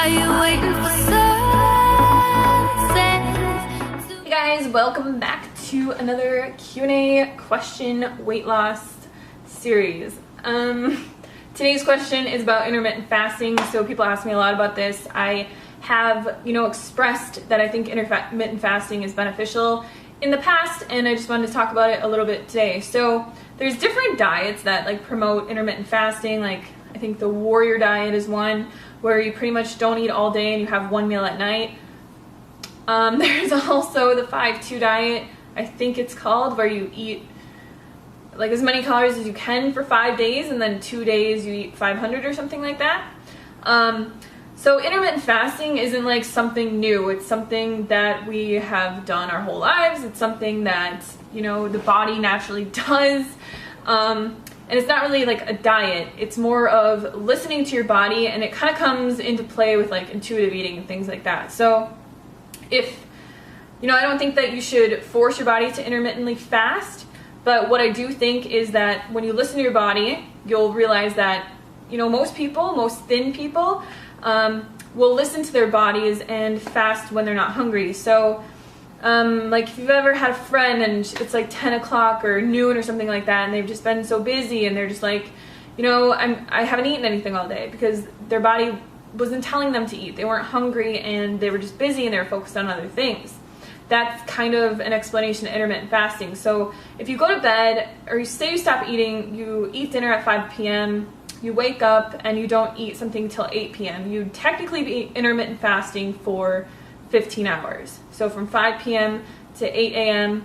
Are you waiting for sunset? Hey guys, welcome back to another Q&A question weight loss series. Today's question is about intermittent fasting. So people ask me a lot about this. I have, expressed that I think intermittent fasting is beneficial in the past, and I just wanted to talk about it a little bit today. So there's different diets that promote intermittent fasting. I think the warrior diet is one where you pretty much don't eat all day and you have one meal at night. There's also the 5-2 diet, I think it's called, where you eat as many calories as you can for 5 days, and then 2 days you eat 500 or something like that. So intermittent fasting isn't something new. It's something that we have done our whole lives. It's something that, the body naturally does. And it's not really a diet. It's more of listening to your body, and it kind of comes into play with intuitive eating and things like that. So if, I don't think that you should force your body to intermittently fast, but what I do think is that when you listen to your body, you'll realize that, most thin people, will listen to their bodies and fast when they're not hungry. So if you've ever had a friend and it's 10 o'clock or noon or something like that, and they've just been so busy and they're just I haven't eaten anything all day because their body wasn't telling them to eat. They weren't hungry and they were just busy and they were focused on other things. That's kind of an explanation of intermittent fasting. So if you go to bed, or you say you stop eating, you eat dinner at 5 p.m., you wake up and you don't eat something till 8 p.m., you'd technically be intermittent fasting for 15 hours. So from 5 p.m. to 8 a.m.,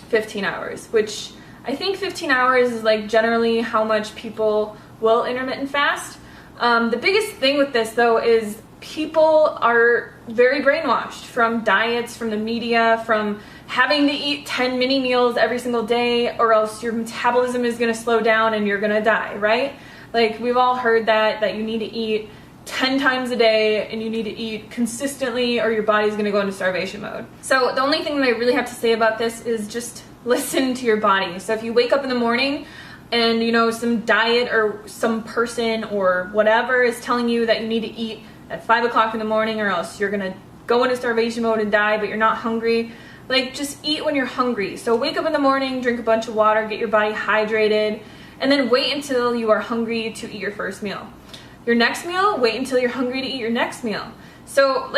15 hours, which I think 15 hours is generally how much people will intermittent fast. The biggest thing with this though is people are very brainwashed from diets, from the media, from having to eat 10 mini meals every single day, or else your metabolism is going to slow down and you're going to die, right? We've all heard that you need to eat 10 times a day and you need to eat consistently or your body's going to go into starvation mode. So the only thing that I really have to say about this is just listen to your body. So if you wake up in the morning and some diet or some person or whatever is telling you that you need to eat at 5 o'clock in the morning or else you're going to go into starvation mode and die, but you're not hungry, just eat when you're hungry. So wake up in the morning, drink a bunch of water, get your body hydrated, and then wait until you are hungry to eat your first meal. Your next meal, wait until you're hungry to eat your next meal. So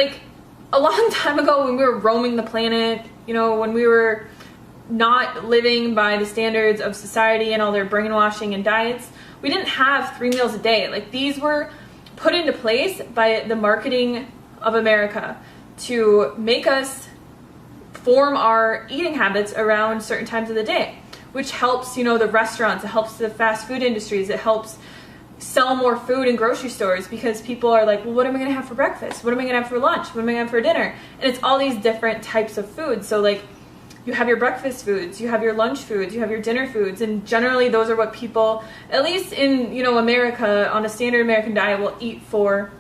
a long time ago when we were roaming the planet, when we were not living by the standards of society and all their brainwashing and diets, we didn't have 3 meals a day. These were put into place by the marketing of America to make us form our eating habits around certain times of the day, which helps, the restaurants, it helps the fast food industries, it helps sell more food in grocery stores because people are well, what am I going to have for breakfast? What am I going to have for lunch? What am I going to have for dinner? And it's all these different types of foods. So you have your breakfast foods, you have your lunch foods, you have your dinner foods, and generally those are what people, at least in, America, on a standard American diet, will eat for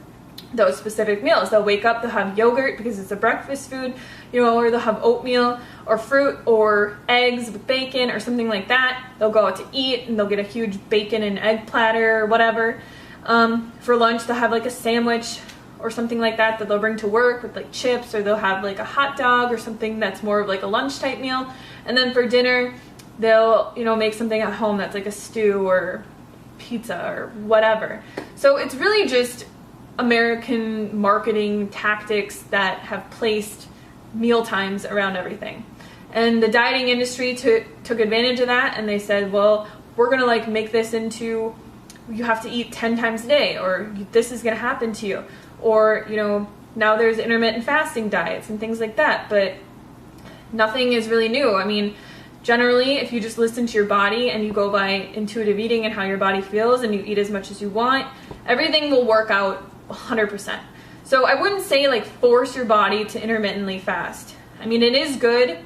those specific meals. They'll wake up, they'll have yogurt because it's a breakfast food, or they'll have oatmeal or fruit or eggs with bacon or something like that. They'll go out to eat and they'll get a huge bacon and egg platter or whatever. For lunch, they'll have a sandwich or something like that they'll bring to work with chips, or they'll have a hot dog or something that's more of a lunch type meal. And then for dinner, they'll, make something at home that's a stew or pizza or whatever. So it's really just American marketing tactics that have placed meal times around everything. And the dieting industry took advantage of that, and they said, well, we're going to make this into, you have to eat 10 times a day, or this is going to happen to you. Or, now there's intermittent fasting diets and things like that, but nothing is really new. I mean, generally, if you just listen to your body and you go by intuitive eating and how your body feels and you eat as much as you want, everything will work out 100%. So I wouldn't say force your body to intermittently fast. I mean, it is good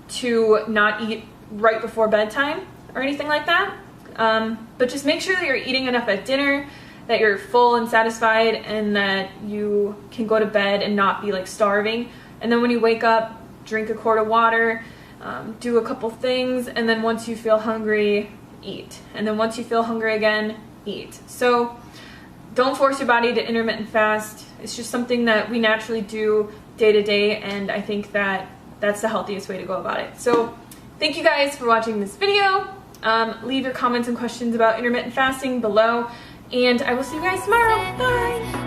to not eat right before bedtime or anything like that, but just make sure that you're eating enough at dinner, that you're full and satisfied, and that you can go to bed and not be starving. And then when you wake up, drink a quart of water, do a couple things, and then once you feel hungry, eat. And then once you feel hungry again, eat. So don't force your body to intermittent fast. It's just something that we naturally do day to day, and I think that that's the healthiest way to go about it. So thank you guys for watching this video. Leave your comments and questions about intermittent fasting below, and I will see you guys tomorrow. Bye!